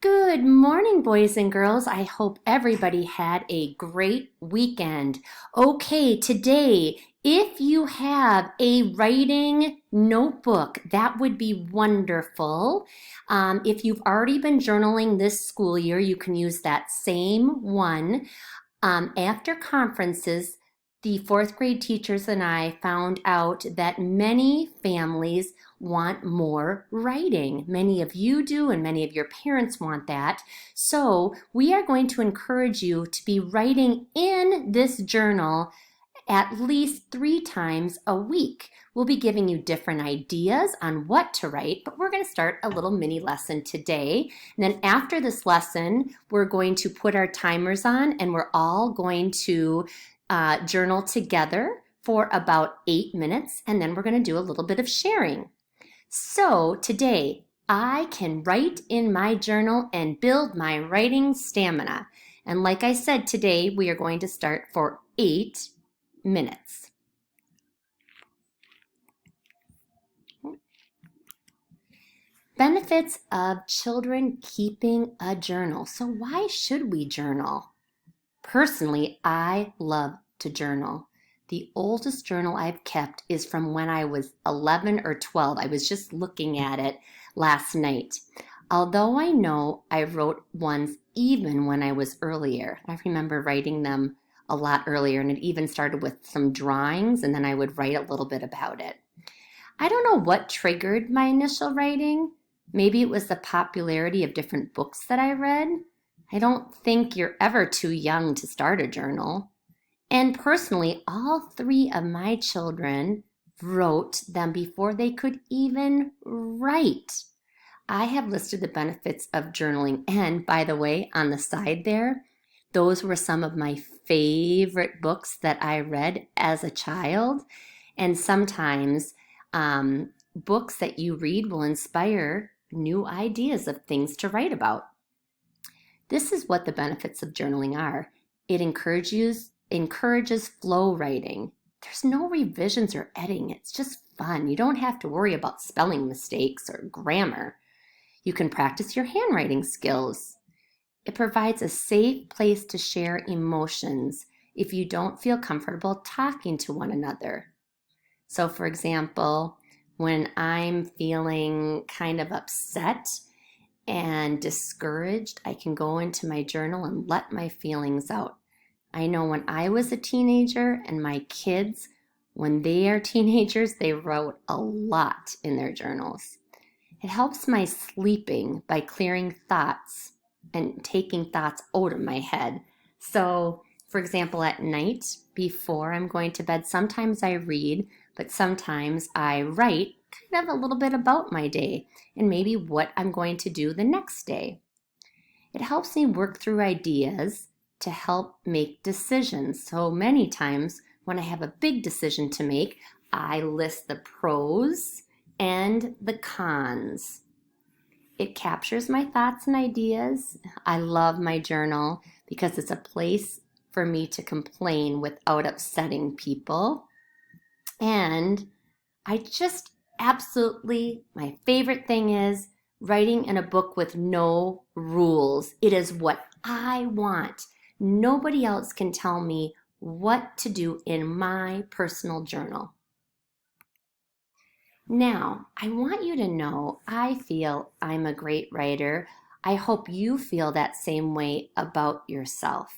Good morning, boys and girls. I hope everybody had a great weekend. Okay, today, if you have a writing notebook, that would be wonderful. If you've already been journaling this school year, you can use that same one. After conferences, the fourth grade teachers and I found out that many families want more writing. Many of you do, and many of your parents want that. So we are going to encourage you to be writing in this journal at least 3 times a week. We'll be giving you different ideas on what to write, but we're going to start a little mini lesson today. And then after this lesson, we're going to put our timers on and we're all going to journal together for about 8 minutes, and then we're going to do a little bit of sharing. So today, I can write in my journal and build my writing stamina. And like I said, today we are going to start for 8 minutes. Benefits of children keeping a journal. So why should we journal? Personally, I love to journal. The oldest journal I've kept is from when I was 11 or 12. I was just looking at it last night. Although I know I wrote ones even when I was earlier. I remember writing them a lot earlier, and it even started with some drawings, and then I would write a little bit about it. I don't know what triggered my initial writing. Maybe it was the popularity of different books that I read. I don't think you're ever too young to start a journal. And personally, all 3 of my children wrote them before they could even write. I have listed the benefits of journaling, and by the way, on the side there, those were some of my favorite books that I read as a child. And sometimes books that you read will inspire new ideas of things to write about. This is what the benefits of journaling are. It encourages flow writing. There's no revisions or editing. It's just fun. You don't have to worry about spelling mistakes or grammar. You can practice your handwriting skills. It provides a safe place to share emotions if you don't feel comfortable talking to one another. So for example, when I'm feeling kind of upset and discouraged, I can go into my journal and let my feelings out. I know when I was a teenager and my kids, when they are teenagers, they wrote a lot in their journals. It helps my sleeping by clearing thoughts and taking thoughts out of my head. So, for example, at night before I'm going to bed, sometimes I read, but sometimes I write kind of a little bit about my day and maybe what I'm going to do the next day. It helps me work through ideas to help make decisions. So many times when I have a big decision to make, I list the pros and the cons. It captures my thoughts and ideas. I love my journal because it's a place for me to complain without upsetting people. And I just absolutely, my favorite thing is writing in a book with no rules. It is what I want. Nobody else can tell me what to do in my personal journal. Now, I want you to know I feel I'm a great writer. I hope you feel that same way about yourself.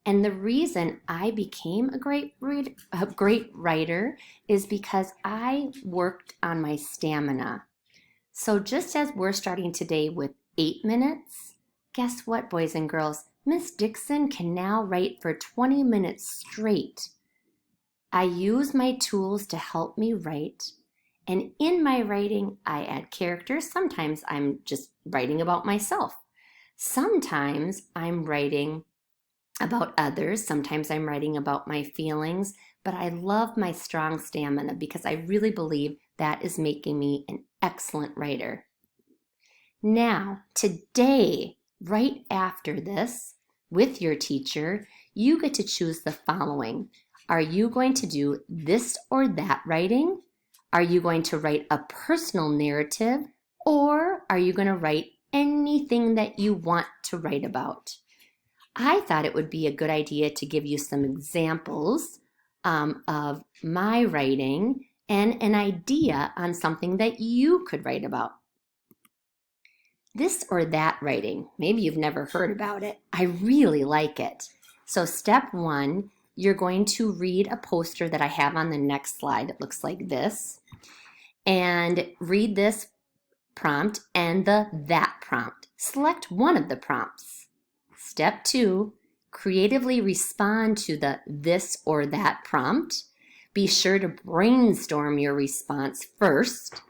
And the reason I became a great writer is because I worked on my stamina. So just as we're starting today with 8 minutes, guess what, boys and girls? Miss Dixon can now write for 20 minutes straight. I use my tools to help me write. And in my writing, I add characters. Sometimes I'm just writing about myself. Sometimes I'm writing about others. Sometimes I'm writing about my feelings. But I love my strong stamina because I really believe that is making me an excellent writer. Now, today, right after this, with your teacher, you get to choose the following. Are you going to do this or that writing? Are you going to write a personal narrative, or are you going to write anything that you want to write about. I thought it would be a good idea to give you some examples of my writing and an idea on something that you could write about. This or that writing, maybe you've never heard about it. I really like it. So step one, you're going to read a poster that I have on the next slide. It looks like this. And read this prompt and the that prompt. Select one of the prompts. Step two, creatively respond to the this or that prompt. Be sure to brainstorm your response first.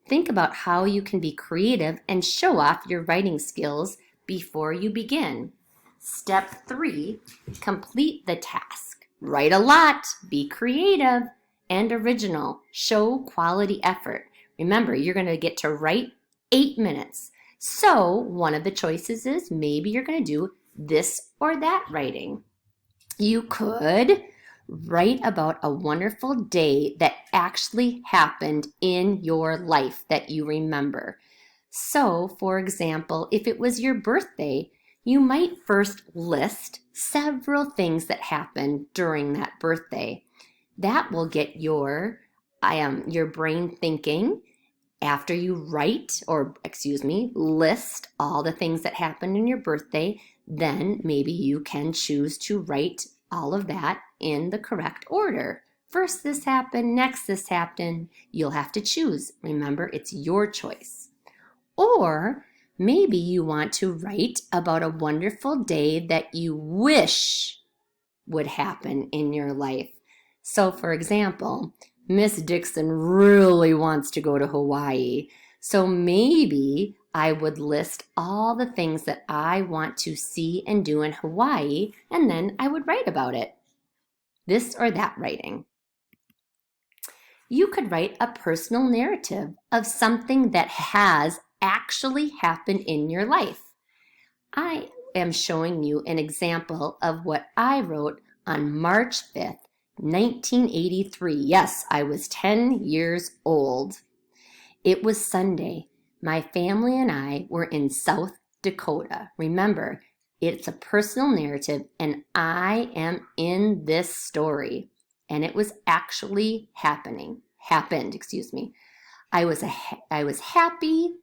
Think about how you can be creative and show off your writing skills before you begin. Step three, complete the task. Write a lot, be creative and original. Show quality effort. Remember, you're going to get to write 8 minutes. So one of the choices is maybe you're going to do this or that writing. You could write about a wonderful day that actually happened in your life that you remember. So, for example, if it was your birthday, you might first list several things that happened during that birthday. That will get your brain thinking. After you list all the things that happened in your birthday, then maybe you can choose to write all of that in the correct order. First this happened, next this happened. You'll have to choose. Remember, it's your choice. Or maybe you want to write about a wonderful day that you wish would happen in your life. So for example, Miss Dixon really wants to go to Hawaii. So maybe I would list all the things that I want to see and do in Hawaii, and then I would write about it. This or that writing. You could write a personal narrative of something that has actually happened in your life. I am showing you an example of what I wrote on March 5th, 1983. Yes, I was 10 years old. It was Sunday. My family and I were in South Dakota. Remember, it's a personal narrative and I am in this story. And it was actually happened. I was happy.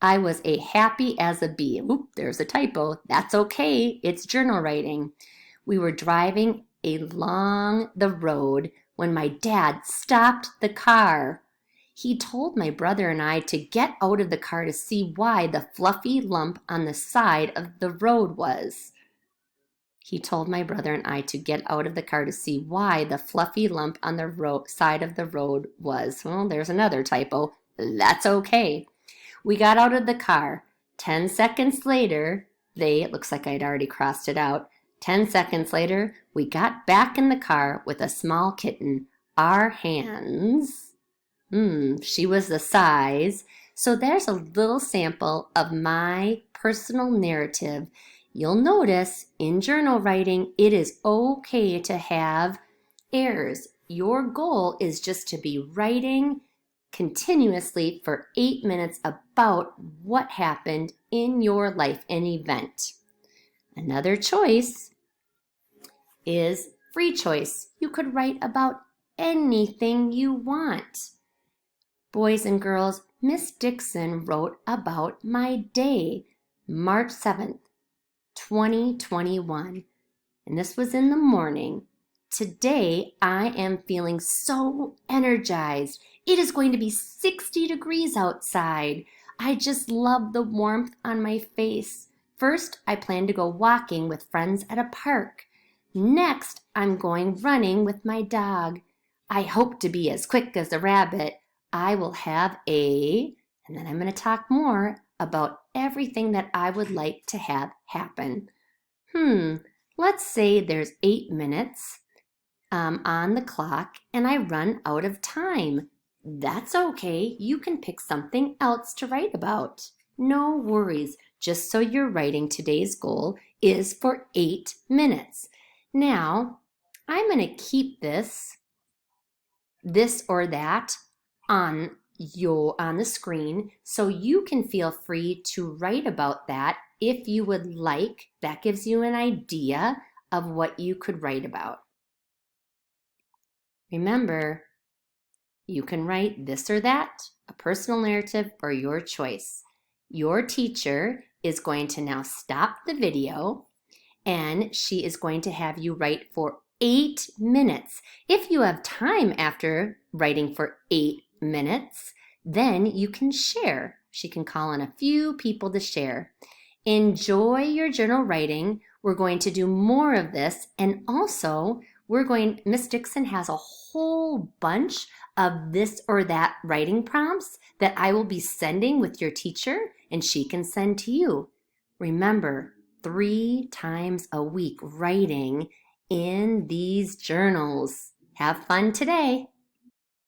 I was a happy as a bee. Oop, there's a typo. That's okay. It's journal writing. We were driving along the road when my dad stopped the car. He told my brother and I to get out of the car to see why the fluffy lump on the side of the road was. He told my brother and I to get out of the car to see why the fluffy lump on the side of the road was. Well, there's another typo. That's okay. We got out of the car. 10 seconds later, it looks like I'd already crossed it out. 10 seconds later, we got back in the car with a small kitten. Our hands, she was the size. So there's a little sample of my personal narrative. You'll notice in journal writing, it is okay to have errors. Your goal is just to be writing continuously for 8 minutes about what happened in your life, an event. Another choice is free choice. You could write about anything you want. Boys and girls, Miss Dixon wrote about my day, March 7th, 2021. And this was in the morning. Today, I am feeling so energized. It is going to be 60 degrees outside. I just love the warmth on my face. First, I plan to go walking with friends at a park. Next, I'm going running with my dog. I hope to be as quick as a rabbit. I will have and then I'm going to talk more about everything that I would like to have happen. Let's say there's 8 minutes on the clock and I run out of time. That's okay. You can pick something else to write about. No worries. Just so you're writing, today's goal is for 8 minutes. Now, I'm going to keep this or that on you're on the screen, so you can feel free to write about that if you would like. That gives you an idea of what you could write about. Remember, you can write this or that, a personal narrative, or your choice. Your teacher is going to now stop the video and she is going to have you write for 8 minutes. If you have time after writing for 8 minutes, then you can share. She can call on a few people to share. Enjoy your journal writing. We're going to do more of this, and also Miss Dixon has a whole bunch of this or that writing prompts that I will be sending with your teacher and she can send to you. Remember, 3 times a week writing in these journals. Have fun today.